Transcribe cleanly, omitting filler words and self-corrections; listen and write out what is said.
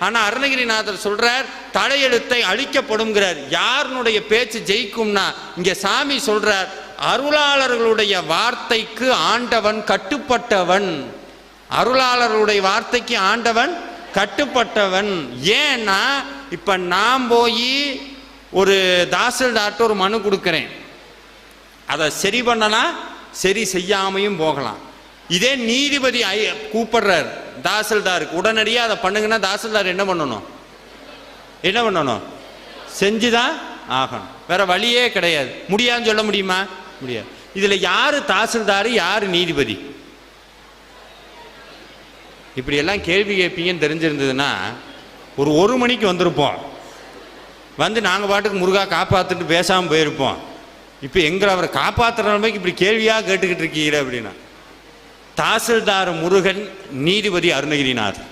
ஆனால் அருணகிரிநாதர் சொல்றார் தலையெழுத்தை அழிக்கப்படும்ங்கிறார். யாருடைய பேச்சு ஜெயிக்கும்னா இங்கே சாமி சொல்றார், அருளாளர்களுடைய வார்த்தைக்கு ஆண்டவன் கட்டுப்பட்டவன். அருளாளர்களுடைய வார்த்தைக்கு ஆண்டவன் கட்டுப்பட்டவன். ஏன்னா இப்போ நான் போய் ஒரு தாசில்தார்ட்ட ஒரு மனு கொடுக்குறேன், அதை சரி பண்ணலாம், சரி செய்யாமையும் போகலாம். இதே நீதிபதி கூப்பிடுறார் தாசில்தாருக்கு, உடனடியாக அதை பண்ணுங்கன்னா தாசில்தார் என்ன பண்ணணும்? என்ன பண்ணணும்? செஞ்சுதான் ஆகணும், வேற வழியே கிடையாது. முடியாதுன்னு சொல்ல முடியுமா? முடியாது. இதுல யாரு தாசில்தார், யாரு நீதிபதி? இப்படி எல்லாம் கேள்வி கேட்பீங்கன்னு தெரிஞ்சிருந்ததுன்னா ஒரு மணிக்கு வந்திருப்போம், வந்து நாங்கள் பாட்டுக்கு முருகா காப்பாத்துட்டு பேசாமல் போயிருப்போம். இப்போ எங்களை அவரை காப்பாற்றுற நிலைமைக்கு இப்படி கேள்வியாக கேட்டுக்கிட்டு இருக்கீங்க அப்படின்னா, தாசில்தார் முருகன், நீதிபதி அருணகிரிநாதர்.